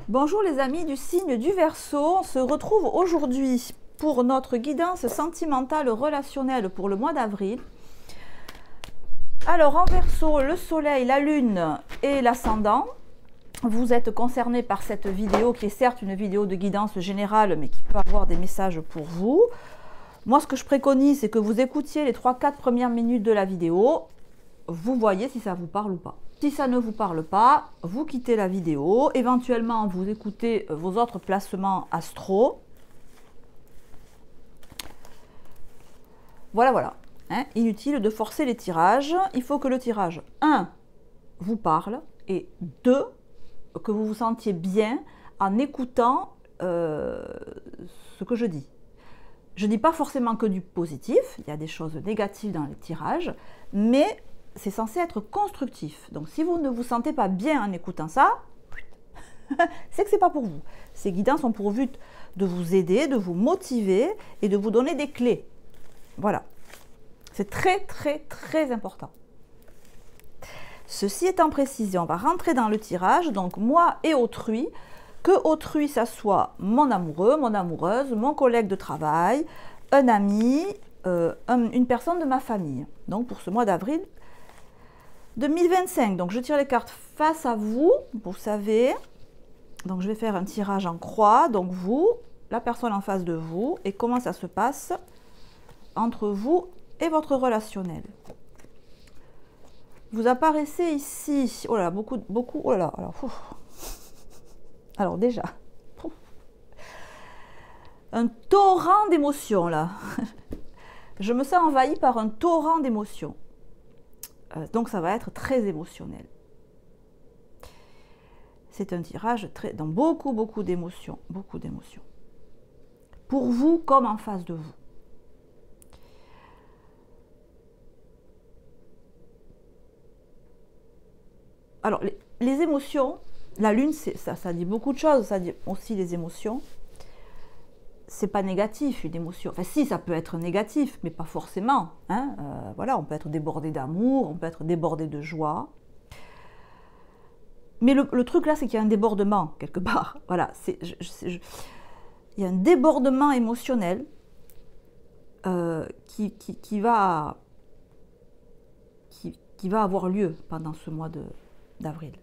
Bonjour les amis du signe du Verseau, on se retrouve aujourd'hui pour notre guidance sentimentale relationnelle pour le mois d'avril. Alors en Verseau, le soleil, la lune et l'ascendant, vous êtes concernés par cette vidéo qui est certes une vidéo de guidance générale mais qui peut avoir des messages pour vous. Moi ce que je préconise c'est que vous écoutiez les 3-4 premières minutes de la vidéo, vous voyez si ça vous parle ou pas. Si ça ne vous parle pas, vous quittez la vidéo, éventuellement vous écoutez vos autres placements astro. Voilà. Hein, inutile de forcer les tirages. Il faut que le tirage 1 vous parle et 2 que vous vous sentiez bien en écoutant ce que je dis. Je ne dis pas forcément que du positif, il y a des choses négatives dans les tirages, mais c'est censé être constructif. Donc si vous ne vous sentez pas bien en écoutant ça, c'est que ce n'est pas pour vous. Ces guidances ont pour but de vous aider, de vous motiver et de vous donner des clés. Voilà. C'est très important. Ceci étant précisé, on va rentrer dans le tirage. Donc moi et autrui, que autrui ça soit mon amoureux, mon amoureuse, mon collègue de travail, un ami, une personne de ma famille. Donc pour ce mois d'avril 2025. Donc je tire les cartes face à vous, vous savez. Donc je vais faire un tirage en croix. Donc vous, la personne en face de vous, et comment ça se passe entre vous et votre relationnel. Vous apparaissez ici. Oh là là, beaucoup. Oh là là. Alors déjà, un torrent d'émotions là. Je me sens envahie par un torrent d'émotions. Donc ça va être très émotionnel. C'est un tirage dans beaucoup d'émotions. Beaucoup d'émotions. Pour vous comme en face de vous. Alors, les émotions, la lune, ça dit beaucoup de choses, ça dit aussi les émotions. C'est pas négatif, une émotion. Enfin, si, ça peut être négatif, mais pas forcément. Hein. Voilà, on peut être débordé d'amour, on peut être débordé de joie. Mais le truc là, c'est qu'il y a un débordement, quelque part. Voilà, il y a un débordement émotionnel qui va avoir lieu pendant ce mois d'avril.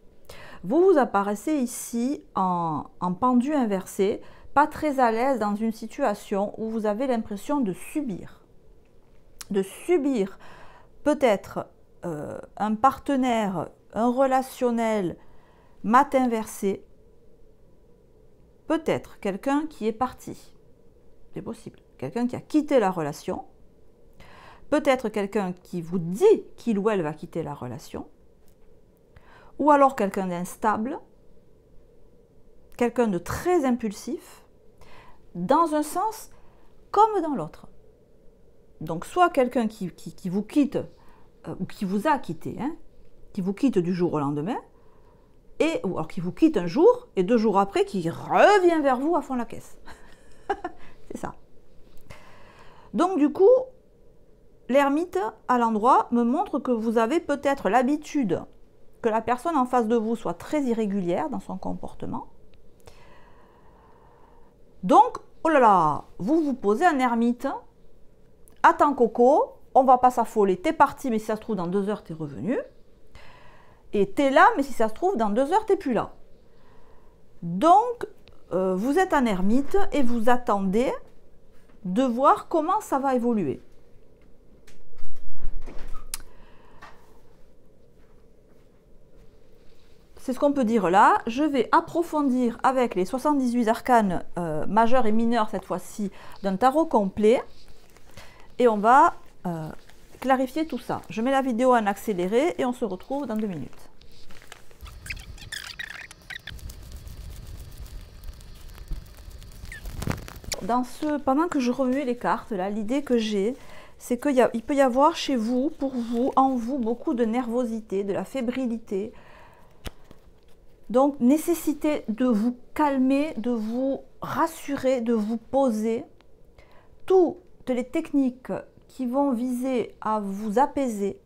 Vous apparaissez ici en pendu inversé, pas très à l'aise dans une situation où vous avez l'impression de subir. De subir peut-être un partenaire, un relationnel mat inversé, peut-être quelqu'un qui est parti. C'est possible. Quelqu'un qui a quitté la relation, peut-être quelqu'un qui vous dit qu'il ou elle va quitter la relation, ou alors quelqu'un d'instable, quelqu'un de très impulsif, dans un sens comme dans l'autre. Donc soit quelqu'un qui vous quitte, ou qui vous a quitté, hein, qui vous quitte du jour au lendemain, ou alors qui vous quitte un jour, et 2 jours après, qui revient vers vous à fond la caisse. C'est ça. Donc du coup, l'ermite à l'endroit me montre que vous avez peut-être l'habitude que la personne en face de vous soit très irrégulière dans son comportement. Donc, oh là là, vous vous posez un ermite. Attends Coco, on va pas s'affoler. T'es parti, mais si ça se trouve, dans 2 heures, t'es revenu. Et t'es là, mais si ça se trouve, dans 2 heures, t'es plus là. Donc, vous êtes un ermite et vous attendez de voir comment ça va évoluer. C'est ce qu'on peut dire là. Je vais approfondir avec les 78 arcanes majeurs et mineurs cette fois-ci d'un tarot complet. Et on va clarifier tout ça. Je mets la vidéo en accéléré et on se retrouve dans 2 minutes. Pendant que je remuais les cartes, là, l'idée que j'ai, c'est qu'il peut y avoir chez vous, pour vous, en vous, beaucoup de nervosité, de la fébrilité. Donc, nécessité de vous calmer, de vous rassurer, de vous poser. Toutes les techniques qui vont viser à vous apaiser,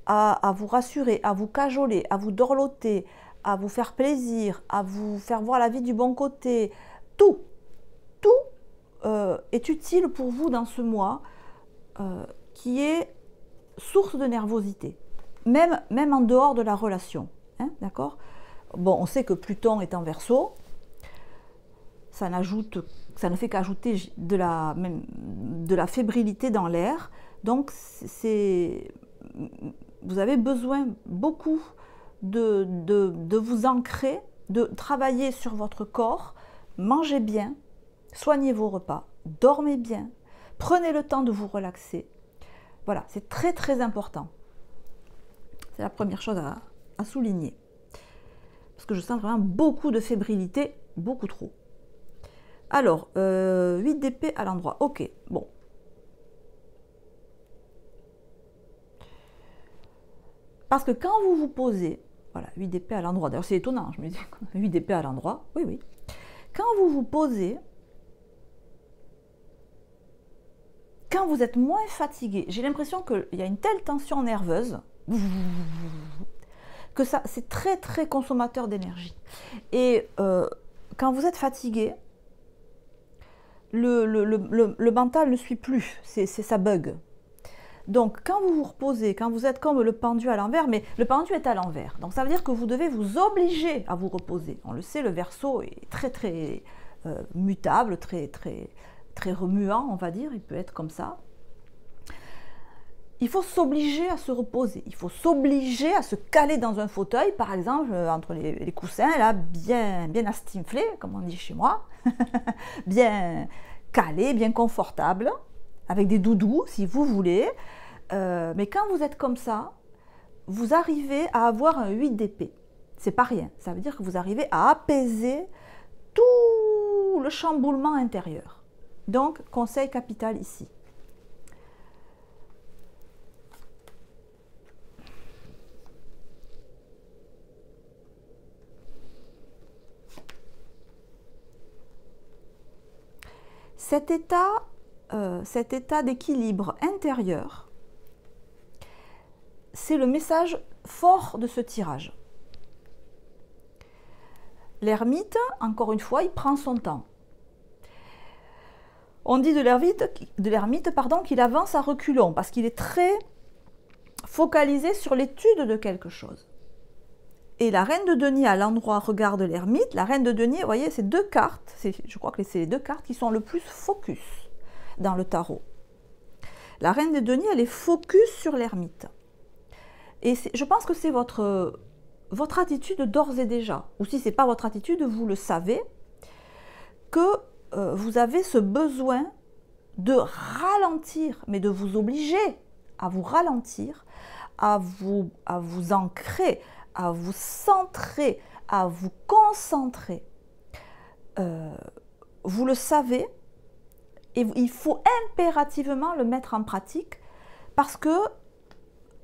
à vous rassurer, à vous cajoler, à vous dorloter, à vous faire plaisir, à vous faire voir la vie du bon côté, tout est utile pour vous dans ce mois qui est source de nervosité, même en dehors de la relation, hein, d'accord? Bon, on sait que Pluton est en Verseau, ça ne fait qu'ajouter de la fébrilité dans l'air, donc vous avez besoin beaucoup de vous ancrer, de travailler sur votre corps, mangez bien, soignez vos repas, dormez bien, prenez le temps de vous relaxer. Voilà, c'est très très important. C'est la première chose à souligner. Parce que je sens vraiment beaucoup de fébrilité, beaucoup trop. Alors, 8 d'épée à l'endroit. Ok, bon. Parce que quand vous vous posez, voilà, 8 d'épée à l'endroit. D'ailleurs, c'est étonnant, je me dis, 8 d'épée à l'endroit. Oui, oui. Quand vous vous posez, quand vous êtes moins fatigué, j'ai l'impression qu'il y a une telle tension nerveuse que ça, c'est très, très consommateur d'énergie. Et quand vous êtes fatigué, le mental ne suit plus, ça bug. Donc, quand vous vous reposez, quand vous êtes comme le pendu à l'envers, mais le pendu est à l'envers, donc ça veut dire que vous devez vous obliger à vous reposer. On le sait, le Verseau est très, très mutable, très, très, très remuant, on va dire, il peut être comme ça. Il faut s'obliger à se reposer, il faut s'obliger à se caler dans un fauteuil, par exemple, entre les coussins, là, bien astinflé, comme on dit chez moi, bien calé, bien confortable, avec des doudous, si vous voulez. Mais quand vous êtes comme ça, vous arrivez à avoir un 8 d'épée. C'est pas rien, ça veut dire que vous arrivez à apaiser tout le chamboulement intérieur. Donc, conseil capital ici. Cet état d'équilibre intérieur, c'est le message fort de ce tirage. L'ermite, encore une fois, il prend son temps. On dit de l'ermite qu'il avance à reculons, parce qu'il est très focalisé sur l'étude de quelque chose. Et la reine de denier à l'endroit regarde l'ermite. La reine de denier, vous voyez, c'est deux cartes, je crois que c'est les deux cartes qui sont le plus focus dans le tarot. La reine de denier, elle est focus sur l'ermite. Et je pense que c'est votre attitude d'ores et déjà. Ou si ce n'est pas votre attitude, vous le savez, que vous avez ce besoin de ralentir, mais de vous obliger à vous ralentir, à vous ancrer, à vous centrer, à vous concentrer. Vous le savez, et il faut impérativement le mettre en pratique, parce que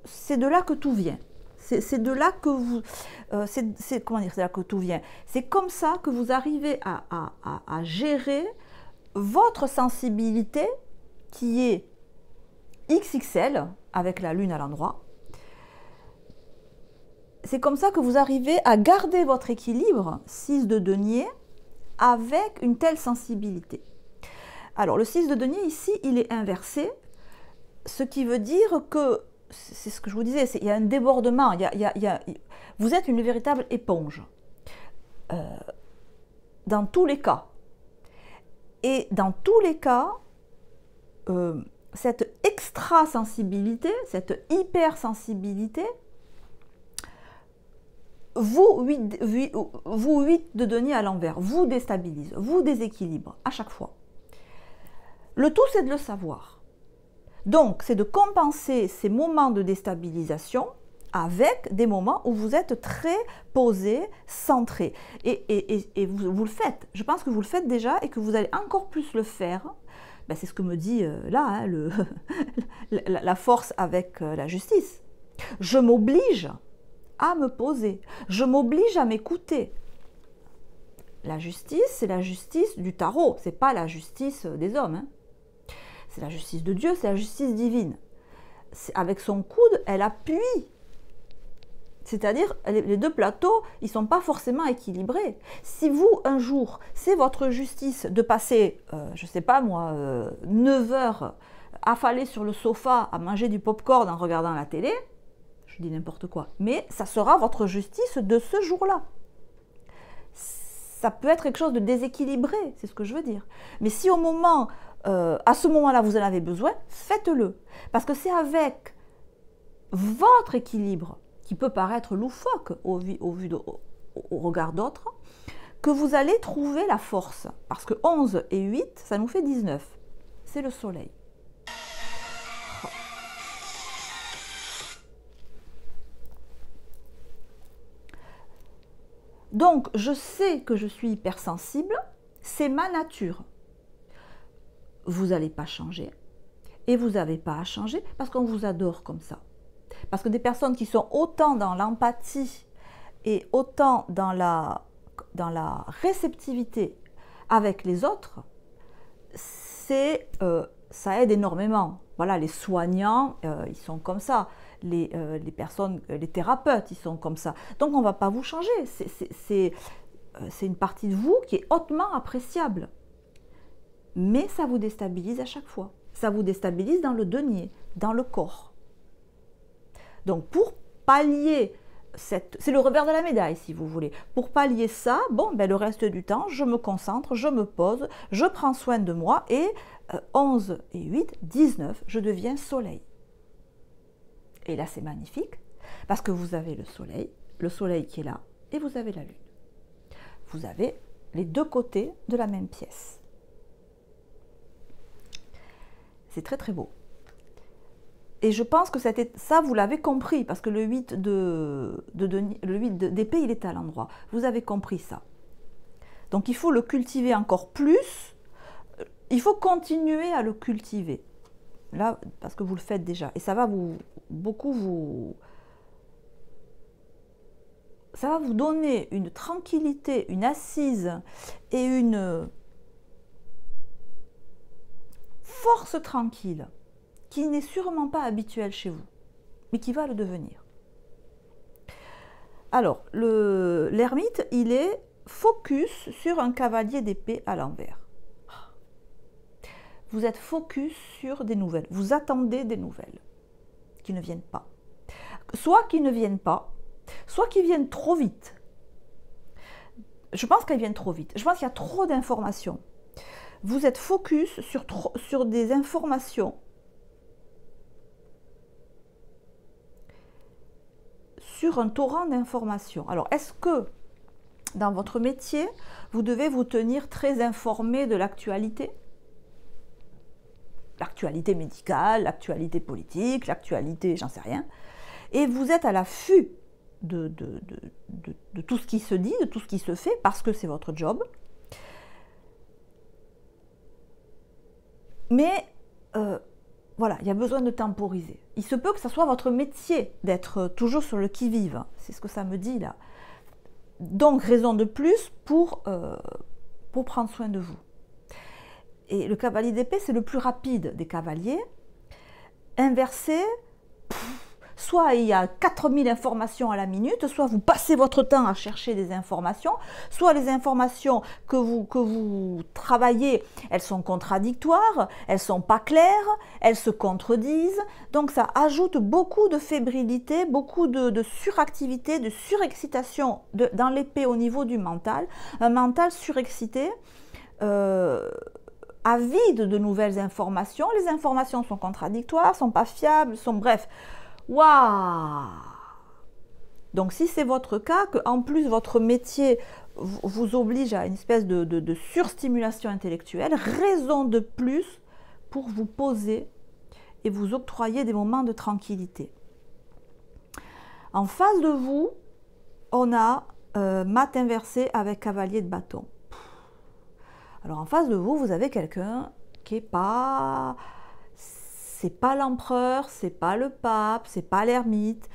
c'est de là que tout vient. C'est de là que vous... comment dire, c'est là que tout vient. C'est comme ça que vous arrivez à gérer votre sensibilité qui est XXL, avec la lune à l'endroit. C'est comme ça que vous arrivez à garder votre équilibre, 6 de denier, avec une telle sensibilité. Alors, le 6 de denier, ici, il est inversé, ce qui veut dire que, c'est ce que je vous disais, il y a un débordement, vous êtes une véritable éponge, dans tous les cas. Et dans tous les cas, cette extra-sensibilité, cette hypersensibilité, vous 8 de denier à l'envers, vous déstabilise, vous déséquilibre à chaque fois. Le tout, c'est de le savoir. Donc, c'est de compenser ces moments de déstabilisation avec des moments où vous êtes très posé, centré. Et vous le faites. Je pense que vous le faites déjà et que vous allez encore plus le faire. Ben, c'est ce que me dit là, hein, la force avec la justice. Je m'oblige à me poser. Je m'oblige à m'écouter. La justice, c'est la justice du tarot. C'est pas la justice des hommes. Hein. C'est la justice de Dieu, c'est la justice divine. Avec son coude, elle appuie C'est-à-dire, les deux plateaux, ils ne sont pas forcément équilibrés. Si vous, un jour, c'est votre justice de passer, je ne sais pas moi, 9 heures affalé sur le sofa à manger du popcorn en regardant la télé, je dis n'importe quoi, mais ça sera votre justice de ce jour-là. Ça peut être quelque chose de déséquilibré, c'est ce que je veux dire. Mais si au moment, à ce moment-là, vous en avez besoin, faites-le. Parce que c'est avec votre équilibre, qui peut paraître loufoque au regard d'autres, que vous allez trouver la force. Parce que 11 et 8, ça nous fait 19. C'est le soleil. Donc, je sais que je suis hypersensible, c'est ma nature. Vous n'allez pas changer et vous n'avez pas à changer parce qu'on vous adore comme ça. Parce que des personnes qui sont autant dans l'empathie et autant dans la réceptivité avec les autres, ça aide énormément. Voilà, les soignants, ils sont comme ça. Les personnes, les thérapeutes, ils sont comme ça. Donc, on ne va pas vous changer. C'est une partie de vous qui est hautement appréciable. Mais ça vous déstabilise à chaque fois. Ça vous déstabilise dans le denier, dans le corps. Donc, pour pallier, c'est le revers de la médaille, si vous voulez. Pour pallier ça, bon, ben, le reste du temps, je me concentre, je me pose, je prends soin de moi et 11 et 8, 19, je deviens soleil. Et là, c'est magnifique parce que vous avez le soleil qui est là et vous avez la lune. Vous avez les deux côtés de la même pièce. C'est très très beau. Et je pense que ça, vous l'avez compris, parce que le 8 d'épée, il est à l'endroit. Vous avez compris ça. Donc il faut le cultiver encore plus. Il faut continuer à le cultiver. Là, parce que vous le faites déjà. Et ça va ça va vous donner une tranquillité, une assise et une force tranquille qui n'est sûrement pas habituelle chez vous, mais qui va le devenir. Alors, l'ermite, il est focus sur un cavalier d'épée à l'envers. Vous êtes focus sur des nouvelles. Vous attendez des nouvelles qui ne viennent pas. Soit qui ne viennent pas, soit qui viennent trop vite. Je pense qu'elles viennent trop vite. Je pense qu'il y a trop d'informations. Vous êtes focus sur des informations sur un torrent d'informations. Alors, est-ce que dans votre métier, vous devez vous tenir très informé de l'actualité? L'actualité médicale, l'actualité politique, l'actualité, j'en sais rien. Et vous êtes à l'affût de tout ce qui se dit, de tout ce qui se fait, parce que c'est votre job. Mais voilà, il y a besoin de temporiser. Il se peut que ce soit votre métier d'être toujours sur le qui-vive. C'est ce que ça me dit là. Donc, raison de plus pour prendre soin de vous. Et le cavalier d'épée, c'est le plus rapide des cavaliers. Inversé, soit il y a 4000 informations à la minute, soit vous passez votre temps à chercher des informations, soit les informations que vous travaillez, elles sont contradictoires, elles ne sont pas claires, elles se contredisent. Donc ça ajoute beaucoup de fébrilité, beaucoup de suractivité, de surexcitation dans l'épée au niveau du mental. Un mental surexcité, avide de nouvelles informations. Les informations sont contradictoires, ne sont pas fiables, sont bref. Waouh! Donc si c'est votre cas, qu'en plus votre métier vous oblige à une espèce de surstimulation intellectuelle, raison de plus pour vous poser et vous octroyer des moments de tranquillité. En face de vous, on a mat inversé avec cavalier de bâton. Alors en face de vous, vous avez quelqu'un qui n'est pas... C'est pas l'empereur, c'est pas le pape, c'est pas l'ermite.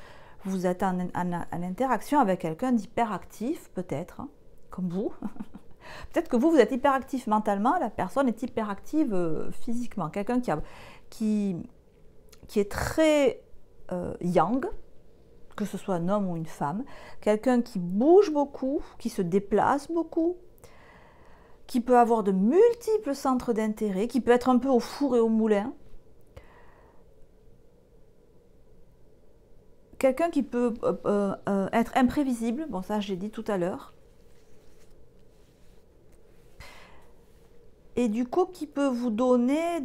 Vous êtes en interaction avec quelqu'un d'hyperactif, peut-être, hein, comme vous. Peut-être que vous êtes hyperactif mentalement, la personne est hyperactive physiquement. Quelqu'un qui est très yang, que ce soit un homme ou une femme, quelqu'un qui bouge beaucoup, qui se déplace beaucoup, qui peut avoir de multiples centres d'intérêt, qui peut être un peu au four et au moulin. Quelqu'un qui peut être imprévisible, bon ça j'ai dit tout à l'heure. Et du coup qui peut vous donner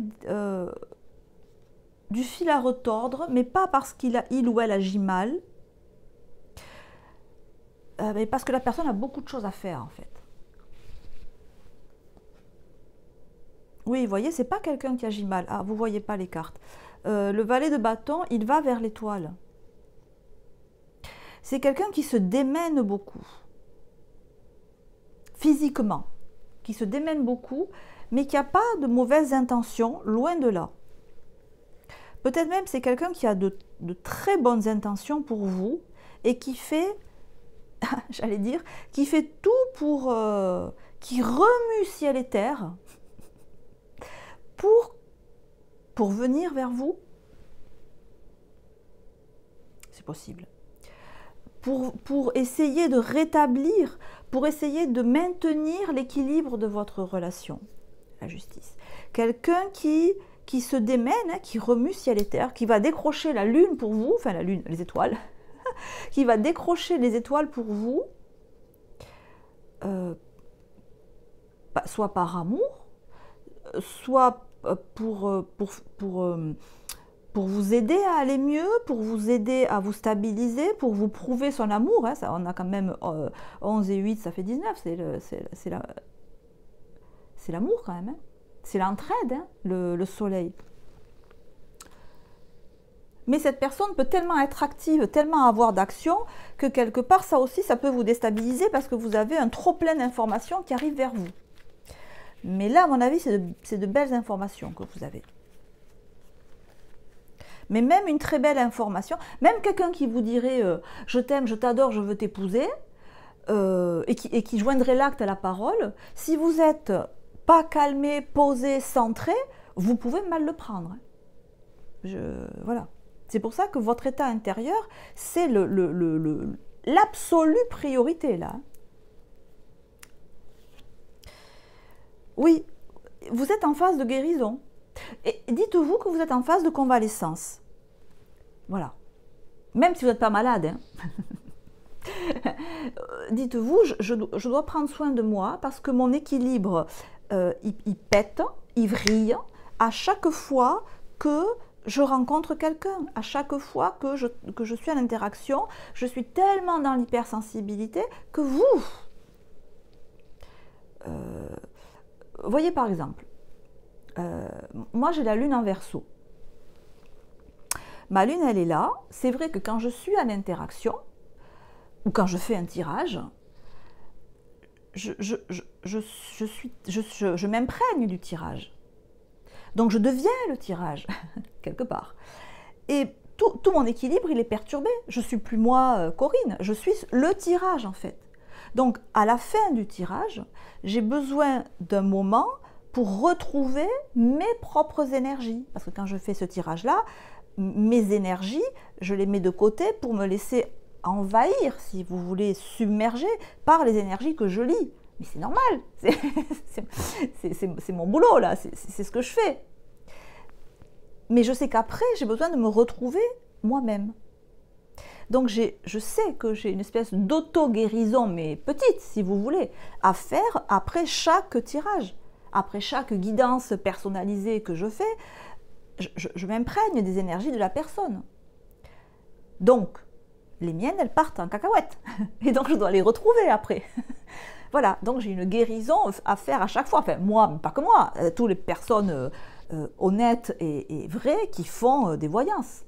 du fil à retordre, mais pas parce il ou elle agit mal, mais parce que la personne a beaucoup de choses à faire en fait. Oui, vous voyez, c'est pas quelqu'un qui agit mal. Ah, vous voyez pas les cartes. Le valet de bâton, il va vers l'étoile. C'est quelqu'un qui se démène beaucoup, physiquement, qui se démène beaucoup, mais qui n'a pas de mauvaises intentions, loin de là. Peut-être même c'est quelqu'un qui a de très bonnes intentions pour vous et qui fait, j'allais dire, qui fait tout pour, qui remue ciel et terre pour venir vers vous. C'est possible. Pour essayer de rétablir, pour essayer de maintenir l'équilibre de votre relation, la justice. Quelqu'un qui se démène, hein, qui remue ciel et terre, qui va décrocher la lune pour vous, enfin la lune, les étoiles, qui va décrocher les étoiles pour vous, soit par amour, soit pour vous aider à aller mieux, pour vous aider à vous stabiliser, pour vous prouver son amour. Hein, ça, on a quand même 11 et 8, ça fait 19, c'est l'amour quand même. Hein. C'est l'entraide, hein, le soleil. Mais cette personne peut tellement être active, tellement avoir d'action, que quelque part, ça aussi, ça peut vous déstabiliser parce que vous avez un trop plein d'informations qui arrivent vers vous. Mais là, à mon avis, c'est de belles informations que vous avez. Mais même une très belle information, même quelqu'un qui vous dirait je t'aime, je t'adore, je veux t'épouser, et qui joindrait l'acte à la parole, si vous n'êtes pas calmé, posé, centré, vous pouvez mal le prendre. Voilà. C'est pour ça que votre état intérieur, c'est l'absolue priorité là. Oui, vous êtes en phase de guérison. Et dites-vous que vous êtes en phase de convalescence. Voilà. Même si vous n'êtes pas malade. Hein. Dites-vous, je dois prendre soin de moi parce que mon équilibre, il pète, il vrille à chaque fois que je rencontre quelqu'un, à chaque fois que je suis en interaction. Je suis tellement dans l'hypersensibilité que vous... voyez par exemple, moi j'ai la lune en Verseau. Ma lune elle est là. C'est vrai que quand je suis en interaction ou quand je fais un tirage, je m'imprègne du tirage. Donc je deviens le tirage, quelque part. Et tout mon équilibre il est perturbé. Je ne suis plus moi, Corinne, je suis le tirage en fait. Donc à la fin du tirage, j'ai besoin d'un moment pour retrouver mes propres énergies. Parce que quand je fais ce tirage-là, mes énergies, je les mets de côté pour me laisser envahir, si vous voulez, submerger par les énergies que je lis. Mais c'est normal, c'est mon boulot là, c'est ce que je fais. Mais je sais qu'après, j'ai besoin de me retrouver moi-même. Donc je sais que j'ai une espèce d'auto-guérison, mais petite si vous voulez, à faire après chaque tirage. Après chaque guidance personnalisée que je fais, je m'imprègne des énergies de la personne. Donc, les miennes, elles partent en cacahuète. Et donc, je dois les retrouver après. Voilà, donc j'ai une guérison à faire à chaque fois. Enfin, moi, mais pas que moi, toutes les personnes honnêtes et vraies qui font des voyances.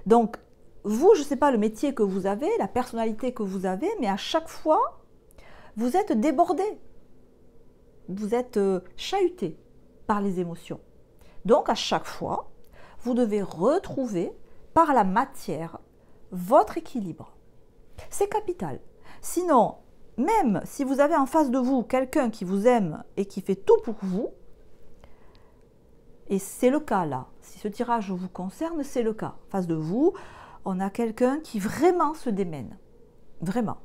Donc, vous, je ne sais pas le métier que vous avez, la personnalité que vous avez, mais à chaque fois, vous êtes débordé. Vous êtes chahuté par les émotions. Donc, à chaque fois, vous devez retrouver par la matière votre équilibre. C'est capital. Sinon, même si vous avez en face de vous quelqu'un qui vous aime et qui fait tout pour vous, et c'est le cas là, si ce tirage vous concerne, c'est le cas. En face de vous, on a quelqu'un qui vraiment se démène, vraiment,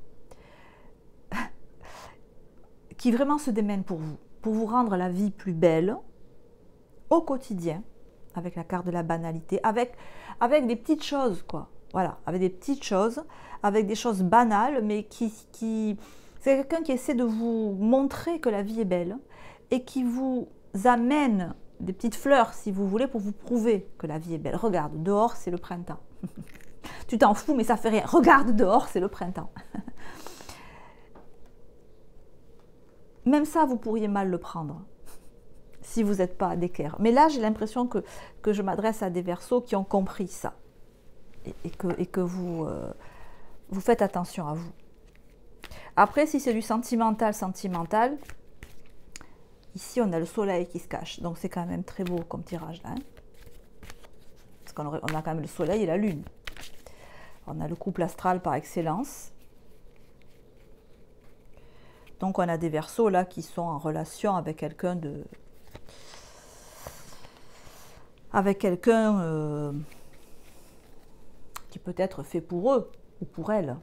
qui vraiment se démène pour vous rendre la vie plus belle au quotidien, avec la carte de la banalité, avec des petites choses, quoi. Voilà, avec des petites choses, avec des choses banales, mais c'est quelqu'un qui essaie de vous montrer que la vie est belle et qui vous amène des petites fleurs, si vous voulez, pour vous prouver que la vie est belle. Regarde, dehors, c'est le printemps. Tu t'en fous, mais ça fait rien. Regarde, dehors, c'est le printemps. Même ça, vous pourriez mal le prendre, si vous n'êtes pas d'équerre. Mais là, j'ai l'impression que je m'adresse à des Verseaux qui ont compris ça. Et que vous faites attention à vous. Après, si c'est du sentimental, ici, on a le soleil qui se cache. Donc, c'est quand même très beau comme tirage, là. Hein, parce qu'on a quand même le soleil et la lune. On a le couple astral par excellence. Donc, on a des Verseaux, là, qui sont en relation avec quelqu'un qui peut être fait pour eux ou pour elles,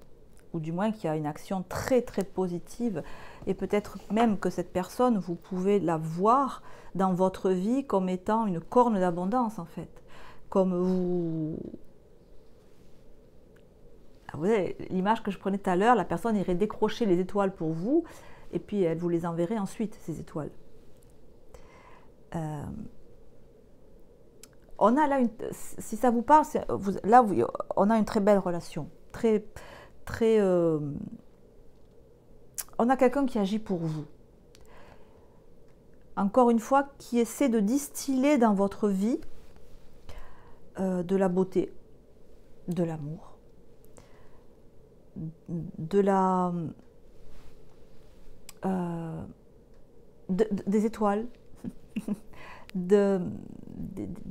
ou du moins qui a une action très très positive, et peut-être même que cette personne, vous pouvez la voir dans votre vie comme étant une corne d'abondance, en fait. Comme vous voyez, l'image que je prenais tout à l'heure, la personne irait décrocher les étoiles pour vous, et puis elle vous les enverrait ensuite, ces étoiles. On a là, si ça vous parle, là, on a une très belle relation. On a quelqu'un qui agit pour vous. Encore une fois, qui essaie de distiller dans votre vie de la beauté, de l'amour, des étoiles, des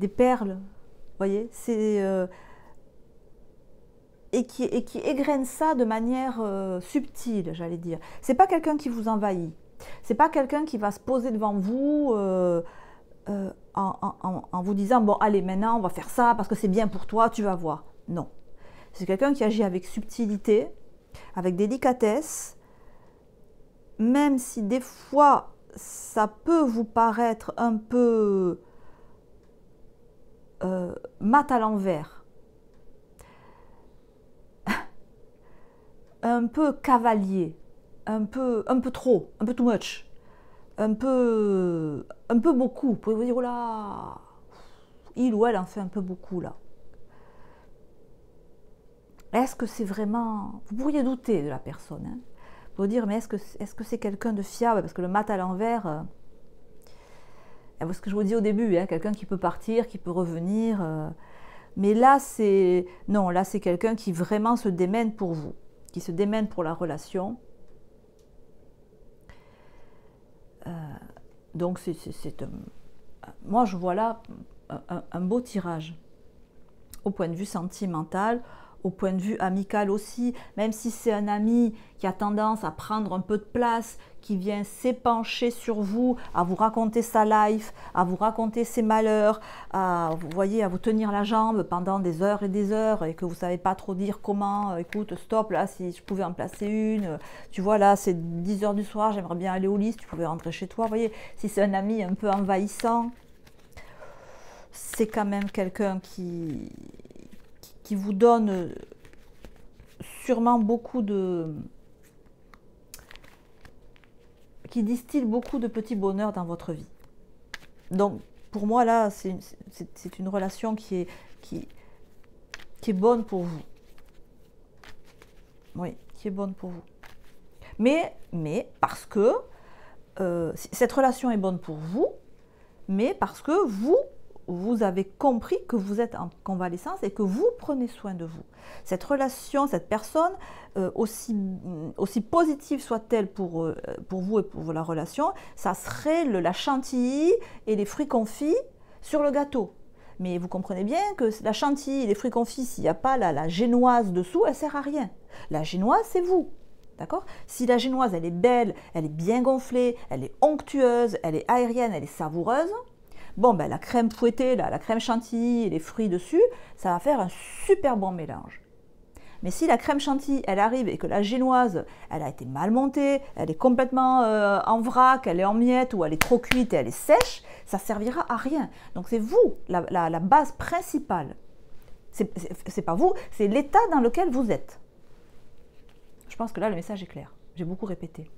perles, vous voyez, et qui égrène ça de manière subtile, j'allais dire. C'est pas quelqu'un qui vous envahit, c'est pas quelqu'un qui va se poser devant vous en vous disant bon allez maintenant on va faire ça parce que c'est bien pour toi, tu vas voir. Non, c'est quelqu'un qui agit avec subtilité, avec délicatesse, même si des fois ça peut vous paraître un peu mat à l'envers, un peu cavalier, un peu trop, un peu too much, un peu beaucoup. Vous pouvez vous dire, oh là, il ou elle en fait un peu beaucoup là. Est-ce que c'est vraiment... Vous pourriez douter de la personne. Hein. Vous pouvez dire, mais est-ce que c'est quelqu'un de fiable? Parce que le mat à l'envers... ce que je vous dis au début, hein, quelqu'un qui peut partir, qui peut revenir. Mais là, c'est... Non, là, c'est quelqu'un qui vraiment se démène pour vous, qui se démène pour la relation. Donc, moi, je vois là un beau tirage. Au point de vue sentimental, au point de vue amical aussi, même si c'est un ami qui a tendance à prendre un peu de place, qui vient s'épancher sur vous, à vous raconter sa life, à vous raconter ses malheurs, vous voyez, à vous tenir la jambe pendant des heures et des heures, et que vous ne savez pas trop dire comment, écoute, stop, là, si je pouvais en placer une, tu vois, là, c'est 10 heures du soir, j'aimerais bien aller au lit, si tu pouvais rentrer chez toi, vous voyez, si c'est un ami un peu envahissant, c'est quand même quelqu'un qui vous donne sûrement beaucoup de... qui distille beaucoup de petits bonheurs dans votre vie. Donc, pour moi, là, c'est une relation qui est bonne pour vous. Oui, qui est bonne pour vous. Mais parce que cette relation est bonne pour vous, mais parce que vous avez compris que vous êtes en convalescence et que vous prenez soin de vous. Cette relation, cette personne, aussi positive soit-elle pour vous et pour la relation, ça serait la chantilly et les fruits confits sur le gâteau. Mais vous comprenez bien que la chantilly et les fruits confits, s'il n'y a pas la génoise dessous, elle ne sert à rien. La génoise, c'est vous. D'accord ? Si la génoise, elle est belle, elle est bien gonflée, elle est onctueuse, elle est aérienne, elle est savoureuse, Bon, ben, la crème fouettée, là, la crème chantilly et les fruits dessus, ça va faire un super bon mélange. Mais si la crème chantilly, elle arrive et que la génoise, elle a été mal montée, elle est complètement en vrac, elle est en miettes ou elle est trop cuite et elle est sèche, ça ne servira à rien. Donc c'est vous, la base principale. C'est pas vous, c'est l'état dans lequel vous êtes. Je pense que là, le message est clair. J'ai beaucoup répété.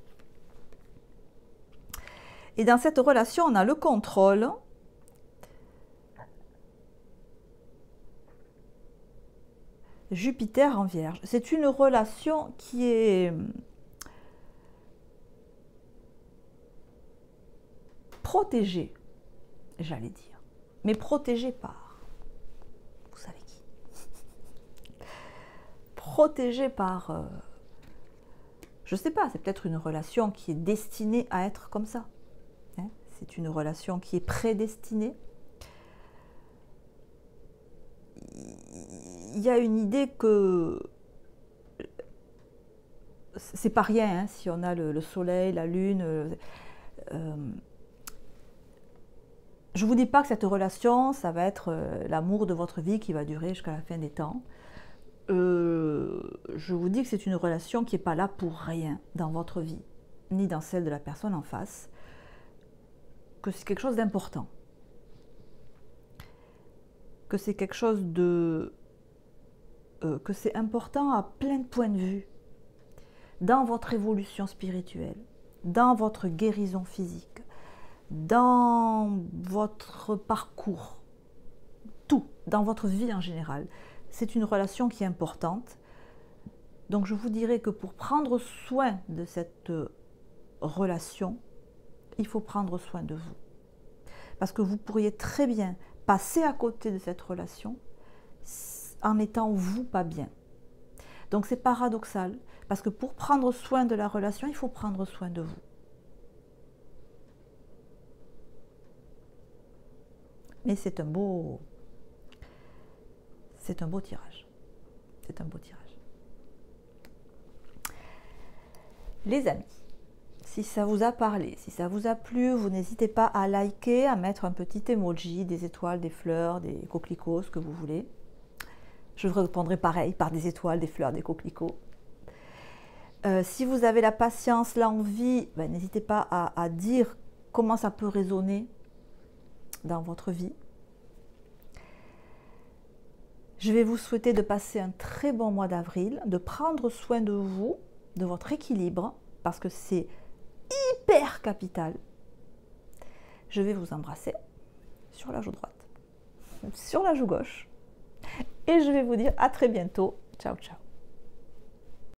Et dans cette relation, on a le contrôle. Jupiter en Vierge. C'est une relation qui est protégée, j'allais dire. Mais protégée par, vous savez qui? Protégée par, je ne sais pas, c'est peut-être une relation qui est destinée à être comme ça. Hein, c'est une relation qui est prédestinée. Il y a une idée que c'est pas rien hein, si on a le soleil, la lune. Je vous dis pas que cette relation, ça va être l'amour de votre vie qui va durer jusqu'à la fin des temps. Je vous dis que c'est une relation qui n'est pas là pour rien dans votre vie, ni dans celle de la personne en face, que c'est quelque chose d'important, que c'est quelque chose de... que c'est important à plein de points de vue, dans votre évolution spirituelle, dans votre guérison physique, dans votre parcours, tout, dans votre vie en général. C'est une relation qui est importante. Donc je vous dirais que pour prendre soin de cette relation, il faut prendre soin de vous. Parce que vous pourriez très bien passer à côté de cette relation en étant vous pas bien. Donc c'est paradoxal, parce que pour prendre soin de la relation, il faut prendre soin de vous. Mais c'est un beau tirage. C'est un beau tirage. Les amis, si ça vous a parlé, si ça vous a plu, vous n'hésitez pas à liker, à mettre un petit emoji, des étoiles, des fleurs, des coquelicots, ce que vous voulez. Je vous répondrai pareil, par des étoiles, des fleurs, des coquelicots. Si vous avez la patience, l'envie, ben, n'hésitez pas à dire comment ça peut résonner dans votre vie. Je vais vous souhaiter de passer un très bon mois d'avril, de prendre soin de vous, de votre équilibre, parce que c'est hyper capital. Je vais vous embrasser sur la joue droite, sur la joue gauche, et je vais vous dire à très bientôt. Ciao, ciao.